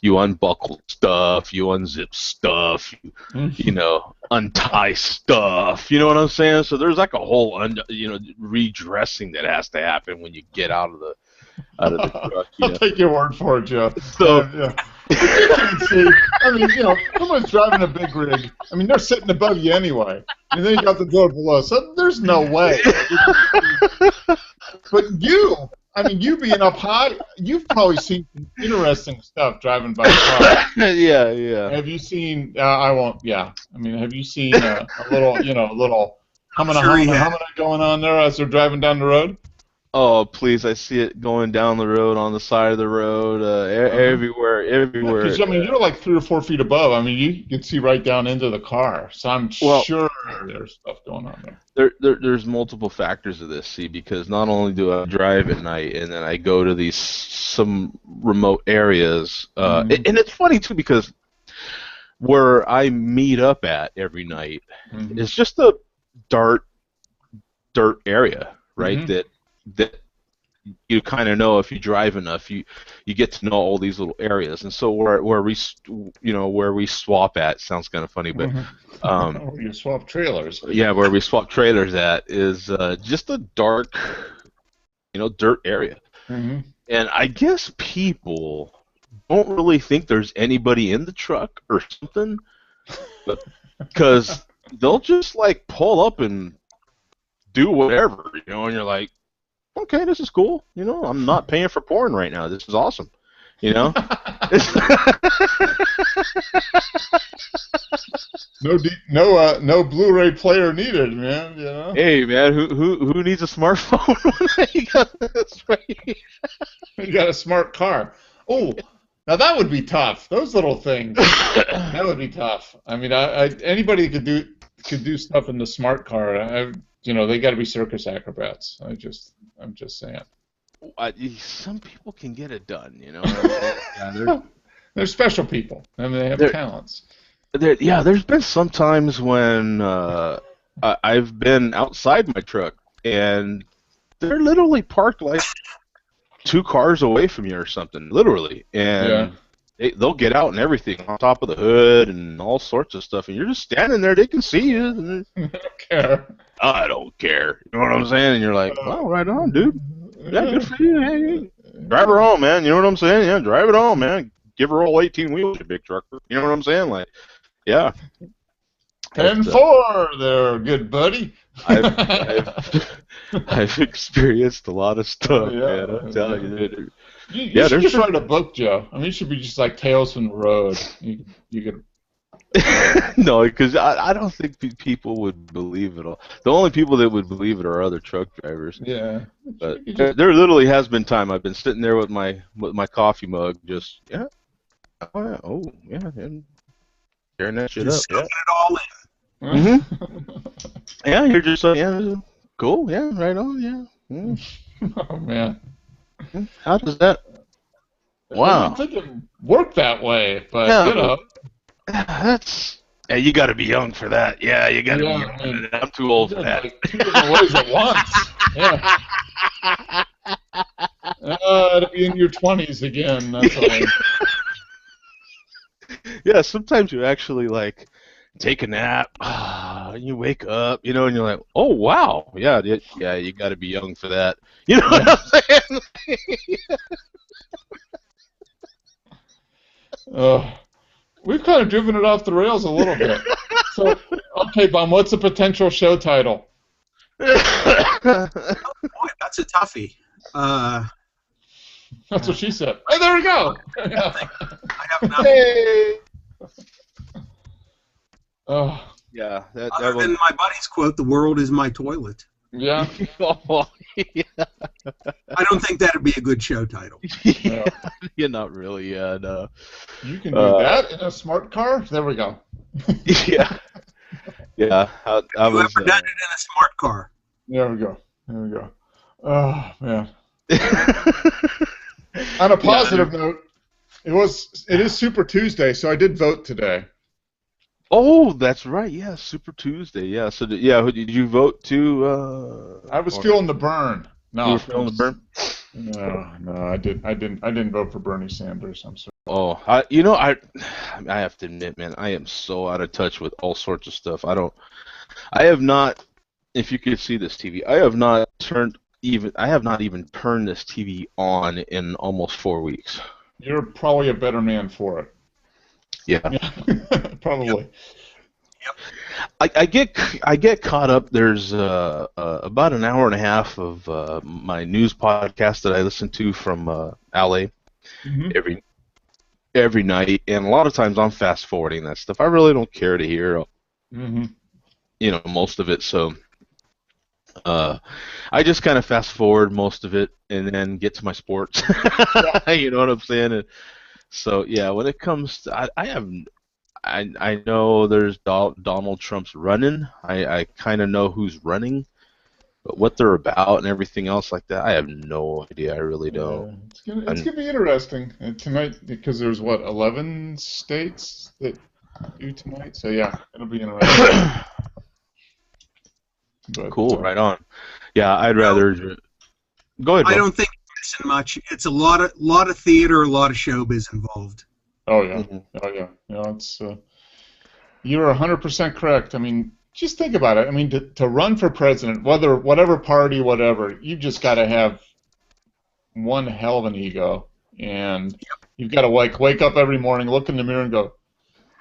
You unbuckle stuff, you unzip stuff, you untie stuff. You know what I'm saying? So there's like a whole redressing that has to happen when you get out of the truck. I'll take your word for it, Jeff. So. Yeah. You can see, I mean, someone's driving a big rig. I mean, they're sitting above you anyway, and then you got the door below. So there's no way. But you being up high, you've probably seen some interesting stuff driving by car. Yeah. Have you seen? I won't. Yeah. I mean, have you seen a little humana going on there as they're driving down the road? Oh, please, I see it going down the road, on the side of the road, everywhere. Because, you're like 3 or 4 feet above. I mean, you can see right down into the car. So I'm sure there's stuff going on there. There's multiple factors of this, see, because not only do I drive at night, and then I go to these some remote areas, and it's funny too because where I meet up at every night is just a dirt area, right? That you kind of know if you drive enough, you get to know all these little areas, and so where we swap at sounds kind of funny, but you swap trailers. yeah, where we swap trailers at is just a dark, dirt area, and I guess people don't really think there's anybody in the truck or something, but because they'll just like pull up and do whatever, and you're like, okay, this is cool. I'm not paying for porn right now. This is awesome. No Blu-ray player needed, man. Hey, man, who needs a smartphone when you got this right? You got a smart car. Oh, now that would be tough. Those little things. That would be tough. I mean, anybody could do stuff in the smart car. They got to be circus acrobats. I'm just saying. Some people can get it done, Yeah, they're special people. I mean, they have talents. There's been some times when I've been outside my truck and they're literally parked like 2 cars away from you or something, literally, and they'll get out and everything on top of the hood and all sorts of stuff, and you're just standing there. They can see you. And I don't care. I don't care. You know what I'm saying? And you're like, well, right on, dude. Yeah, good for you. Hey, drive her home, man. You know what I'm saying? Yeah, drive it home, man. Give her all 18 wheels, you big trucker. You know what I'm saying? Like, yeah. 10-4 there, good buddy. I've experienced a lot of stuff, man. I'm telling you. You should just write a book, Joe. I mean, it should be just like Tales from the Road. You could. No, because I don't think people would believe it all. The only people that would believe it are other truck drivers. Yeah. But there literally has been time I've been sitting there with my coffee mug, just and tearing that shit up. Yeah. It all in. Yeah, you're just like, cool, yeah, right on, yeah. Oh man. How does that? Wow. I didn't think it worked that way, but that's. Yeah, you got to be young for that. Yeah, you got to be young for that. I'm too old for that. Like 2 different ways at once. Yeah. To be in your 20s again. That's all. Yeah, sometimes you actually like take a nap. You wake up, and you're like, oh wow, yeah, you got to be young for that. You know what I'm saying? We've kind of driven it off the rails a little bit. So, okay, Bum, what's the potential show title? Boy, that's a toughie. That's what she said. Hey, there we go. I have nothing. Hey. Yeah. Other than my buddy's quote, "The world is my toilet." Yeah. I don't think that'd be a good show title. You're not really. No. You can do that in a smart car. There we go. Yeah. Yeah. I was. Ever done it in a smart car? There we go. Oh man. On a positive note, it is Super Tuesday, so I did vote today. Oh, that's right. Yeah, Super Tuesday. Yeah. So did you vote to? I was feeling the burn. No, you were feeling the burn. No, I didn't vote for Bernie Sanders. I'm sorry. Oh, I have to admit, man, I am so out of touch with all sorts of stuff. I have not. If you could see this TV, I have not even turned this TV on in almost 4 weeks. You're probably a better man for it. Yeah. Probably. Yep. I get caught up. There's about an hour and a half of my news podcast that I listen to from LA every night, and a lot of times I'm fast forwarding that stuff. I really don't care to hear, most of it. So I just kind of fast forward most of it and then get to my sports. You know what I'm saying? And so yeah, when it comes to, I know there's Donald Trump's running. I kind of know who's running, but what they're about and everything else like that, I have no idea. I really don't. Yeah, it's And gonna be interesting tonight because there's what 11 states that do tonight. So yeah, it'll be interesting. But cool, right on. Yeah, I'd No, rather go ahead, I Bob. don't think it's missing much. It's a lot of theater, a lot of showbiz involved. oh yeah, Hmm. oh yeah, it's you're 100% correct. I mean, just think about it. I mean, to run for president, whatever party, whatever, you've just got to have one hell of an ego, and you've got to wake up every morning, look in the mirror, and go,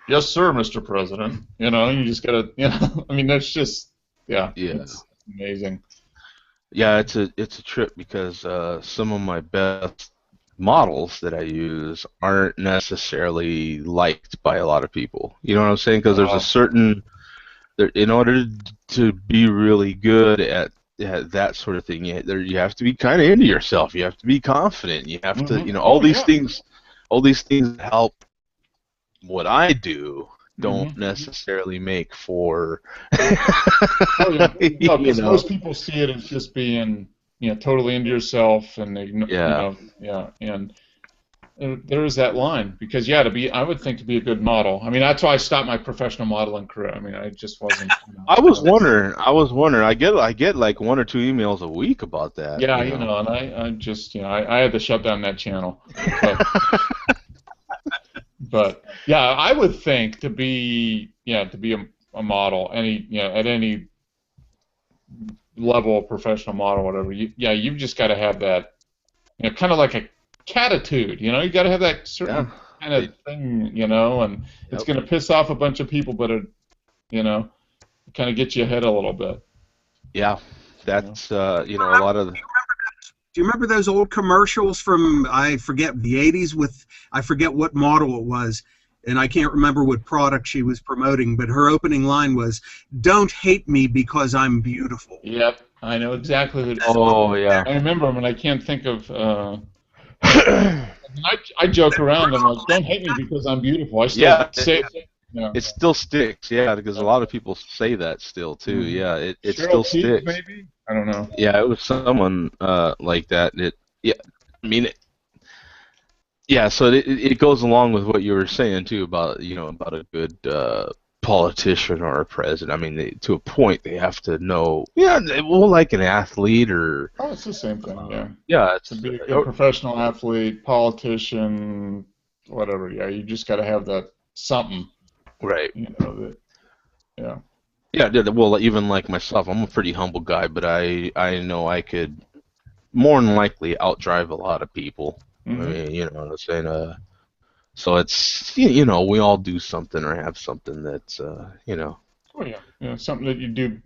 "Yes, sir, Mr. President." You just got to, I mean, that's just, yeah, Yeah. it's amazing. Yeah, it's a trip because some of my best models that I use aren't necessarily liked by a lot of people. You know what I'm saying? Because there's a Oh, certain in order to be really good at that sort of thing, you have to be kind of into yourself. You have to be confident. You have to, oh yeah. all these things that help what I do don't hmm necessarily make for, Oh yeah, no, you because know, most people see it as just being, totally into yourself, and yeah. yeah, and there is that line because yeah, I would think to be a good model. I mean, that's why I stopped my professional modeling career. I mean, I just wasn't. I was wondering. I get like one or two emails a week about that. Yeah, You know. and I just, I had to shut down that channel. But, yeah, I would think to be a model, at any level of professional model, whatever. You've just got to have that, kind of like a catitude. You got to have that Yeah. certain kind They, of thing, and it's yep. going to piss off a bunch of people, but you know, kind of get you ahead a little bit. Yeah. You know. That's a lot of. Do you remember those old commercials from I forget the '80s with I forget what model it was, and I can't remember what product she was promoting, but her opening line was, "Don't hate me because I'm beautiful." Yep, I know exactly who. Oh yeah. I remember him, and I can't think of. I joke around. I'm like, don't hate me because I'm beautiful. I still Yeah. say it. Yeah. It still sticks. Yeah, because a lot of people say that still too. hmm Yeah. It Cheryl still Teague, sticks. maybe? I don't know. Yeah. It was someone like that. Yeah. I mean, yeah, so it goes along with what you were saying too about about a good politician or a president. I mean, to a point, they have to know. Yeah, well, like an athlete or Oh, it's the same thing. Yeah. yeah, To it's be a good professional athlete, politician, whatever. Yeah, you just got to have that something. right. That. Yeah. Yeah, well, even like myself, I'm a pretty humble guy, but I know I could more than likely outdrive a lot of people. I hmm mean, you know what I'm saying. So it's we all do something or have something that's Oh yeah. Something that you do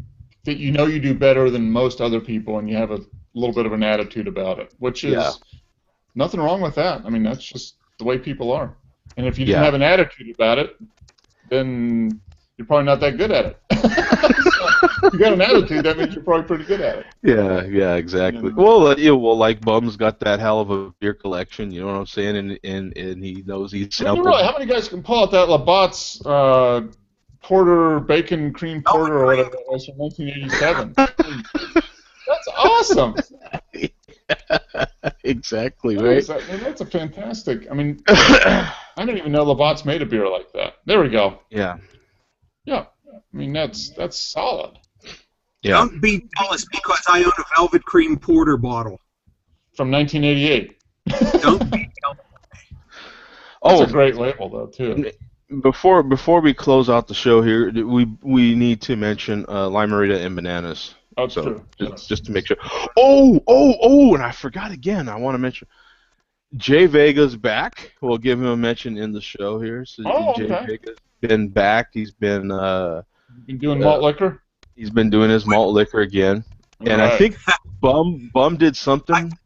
that you do better than most other people, and you have a little bit of an attitude about it, which yeah, is nothing wrong with that. I mean, that's just the way people are. And if you didn't yeah. have an attitude about it, then you're probably not that good at it. So, if you got an attitude, that means you're probably pretty good at it. Yeah, yeah, You exactly. know. Well, like Bum's got that hell of a beer collection, you know what I'm saying, and he knows he I mean, you really, sampled. how many guys can pull out that Labatt's porter, bacon cream porter, or whatever it was from 1987? I mean, that's awesome. Exactly, That right? is, I mean, that's a fantastic. I mean, I didn't even know Labatt's made a beer like that. There we go. Yeah, Yeah, I mean that's solid. yeah. Don't be jealous because I own a Velvet Cream Porter bottle. From 1988. Don't be jealous. That's a Oh, great label though too. before we close out the show here, we need to mention Limerita and bananas. That's So true. Yes. just to make sure. Oh, and I forgot again. I want to mention Jay Vega's back. We'll give him a mention in the show here. So Oh, Jay okay. Vega's been back. Been doing Uh, malt liquor. he's been doing his malt liquor again, All and I right. think Bum did I, something.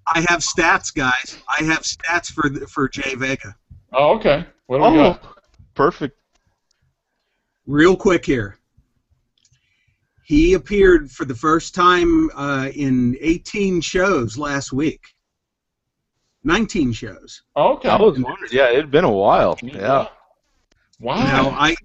I have stats, guys. I have stats for Jay Vega. Oh, okay. What do we Oh, got? perfect. Real quick here. He appeared for the first time in 18 shows last week. 19 shows. Oh, I okay. was wondering. Yeah, it had been a while. Yeah. Now, Why?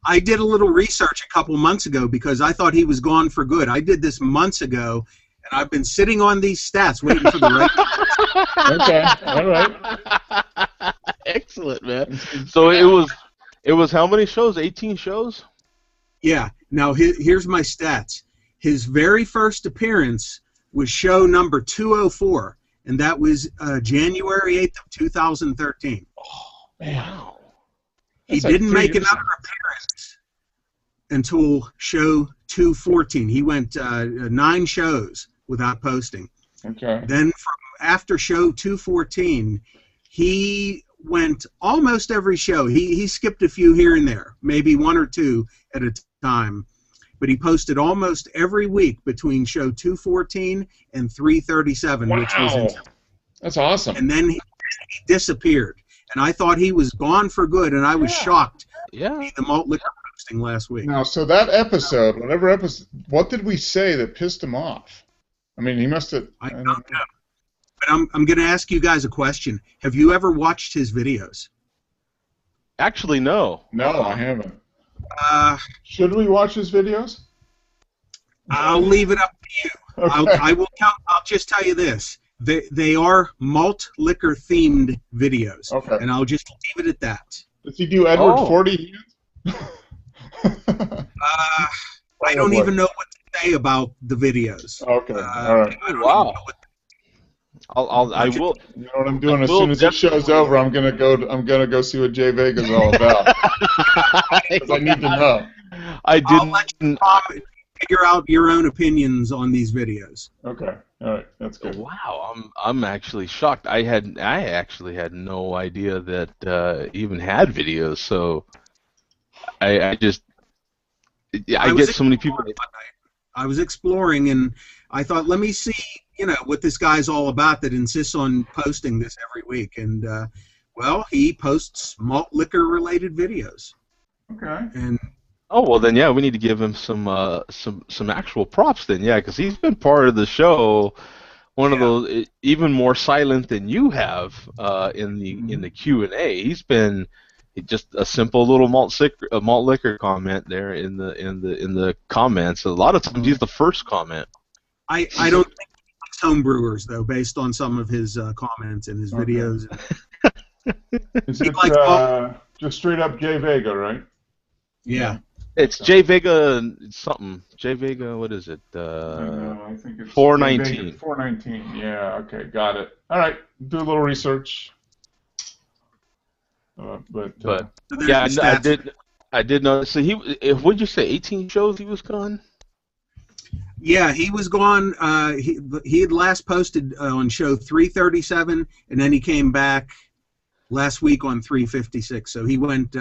I did a little research a couple months ago because I thought he was gone for good. I did this months ago, and I've been sitting on these stats waiting for the right. Okay, all right. Excellent, man. So it was how many shows? 18 shows? Yeah. Now, here's my stats. His very first appearance was show number 204, and that was January 8th of 2013. Man, Wow. He that's like didn't 3 make years another appearance until show 214. He went 9 shows without posting. Okay. Then from after show 214, he went almost every show. He skipped a few here and there, maybe 1 or 2 at a time. But he posted almost every week between show 214 and 337, which was Wow. That's awesome. and then he disappeared. And I thought he was gone for good, and I was shocked Yeah. to see the malt liquor posting last week. Now, so that episode, whatever episode, what did we say that pissed him off? I mean, he must have. I don't know. But I'm going to ask you guys a question. Have you ever watched his videos? Actually, no. No, I haven't. Uh, Should we watch his videos? I'll leave it up to you. Okay. I'll just tell you this. They are malt liquor themed videos, Okay. and I'll just leave it at that. Does he do Edward Oh. 40 hands? I don't even know what to say about the videos. Okay. All right. I don't Wow. even know what I will. You know what I'm doing? As Will soon as this show's over, I'm gonna go see what Jay Vega's all about. 'Cause I need to know. I I'll let you didn't. figure out your own opinions on these videos. Okay. All right. That's good. Wow, I'm actually shocked. I actually had no idea that he even had videos. So I just I was get so many people. I was exploring, and I thought, let me see, what this guy's all about that insists on posting this every week. And well, he posts malt liquor related videos. Okay. And Oh well, then yeah, we need to give him some actual props then, yeah, because he's been part of the show. One of those even more silent than you have in the Q&A. He's been just a simple little malt liquor comment there in the comments. A lot of times he's the first comment. I don't think he likes homebrewers though, based on some of his comments and his videos. Is He it likes just straight up Jay Vega, right? Yeah. It's J Vega something. J Vega, what is it? I think it's 419. 419. Yeah. Okay. Got it. All right. Do a little research. But So there's yeah, the I stats. did notice. So what'd you say? 18 shows he was gone. Yeah, he was gone. He had last posted on show 337, and then he came back last week on 356. So he went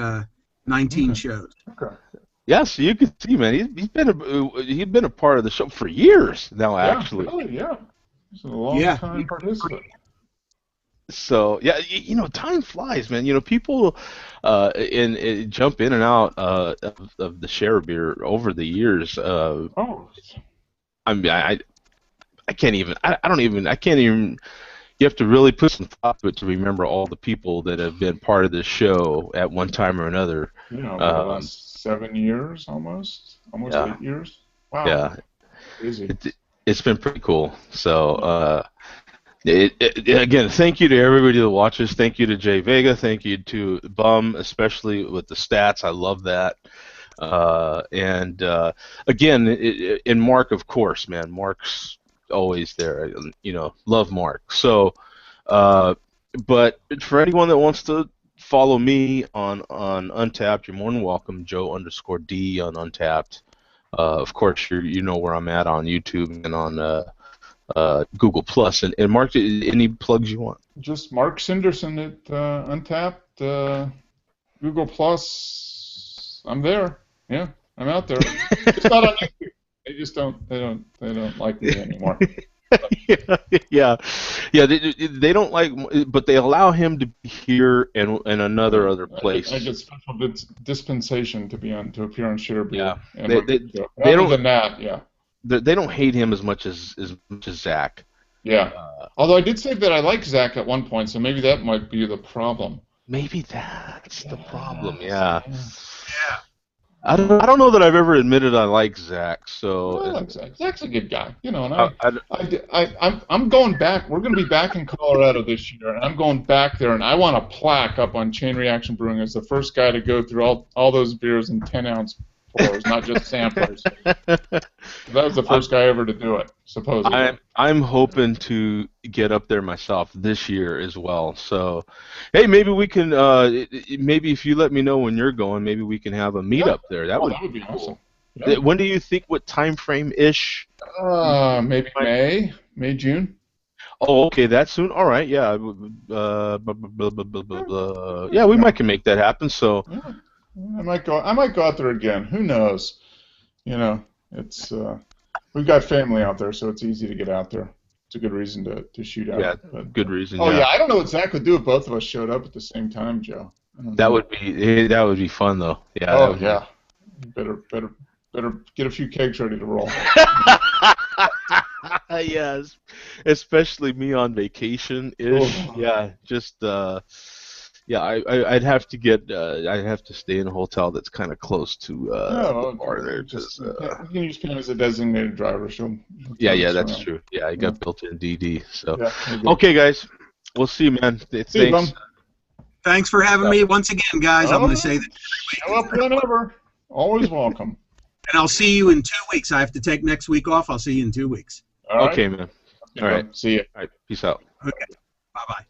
19 shows. Okay. Yeah, so you can see, man, he'd been a part of the show for years now, actually. Yeah. Really, yeah. He's a long time participant. So yeah, time flies, man. People jump in and out of the share beer over the years. Oh. I mean, I can't even. I can't even. You have to really put some thought to it to remember all the people that have been part of this show at one time or another. The last 7 years, almost 8 years. Wow. Yeah, Crazy. it's been pretty cool. So. Again, thank you to everybody that watches. Thank you to Jay Vega. Thank you to Bum, especially with the stats. I love that. And again, Mark, of course, man. Mark's always there. Love Mark. So, but for anyone that wants to follow me on Untapped, you're more than welcome. Joe_D on Untapped. Of course, you know where I'm at on YouTube and on Google Plus. And Mark, any plugs you want? Just Mark Sinderson at Untapped, Google Plus. I'm there. Yeah, I'm out there. Just not on YouTube. They don't like me anymore. yeah. They don't like, but they allow him to be here and other place. I get special dispensation to appear on Share Beer. Yeah. They They don't. Other than that, yeah. They don't hate him as much as Zach. Yeah. Although I did say that I like Zach at one point, so maybe that might be the problem. Maybe that's the problem. Yes, Yeah. yeah. Yeah. I don't know that I've ever admitted I like Zach. No, So, like Zach. Zach's a good guy, you know. And I, I, I'm going back. We're going to be back in Colorado this year, and I'm going back there, and I want a plaque up on Chain Reaction Brewing as the first guy to go through all those beers in 10-ounce pours, not just samplers. That was the I'm, first guy ever to do it, supposedly. I'm hoping to get up there myself this year as well. So, hey, maybe we can. Maybe if you let me know when you're going, maybe we can have a Yeah. meetup there. That Oh, would that would be be awesome. cool. Yeah. When do you think? What time frame ish? Maybe May, June. Oh, okay, that soon. All right, yeah. Yeah, Yeah, there's we might no. can make that happen. So, Yeah, I might go. I might go out there again. Who knows? You know, it's we've got family out there, so it's easy to get out there. It's a good reason to shoot yeah, out. But good reason. oh Yeah, yeah, I don't know what Zach would do if both of us showed up at the same time, Joe. I don't that know. would be that would be fun though. Yeah, that Oh would be. yeah, better get a few kegs ready to roll. Yes, especially me on vacation ish. Oh, Yeah, just yeah, I'd have to get I'd have to stay in a hotel that's kind of close to yeah, the well, bar there, just because you can use Pam as a designated driver. She'll yeah, turn yeah, us that's around. true. Yeah, I Yeah, got built-in DD. So, yeah, you're good. okay, guys, we'll see, man. See you, Thanks. bum. Thanks for Peace having out. me once again, guys. I'm Oh, going to say no. that every Show week. up whenever. Always welcome. And I'll see you in 2 weeks. I have to take next week off. I'll see you in 2 weeks. All right. Okay, man. Okay, All right. bud. See ya. All right. Peace out. Okay. Bye-bye.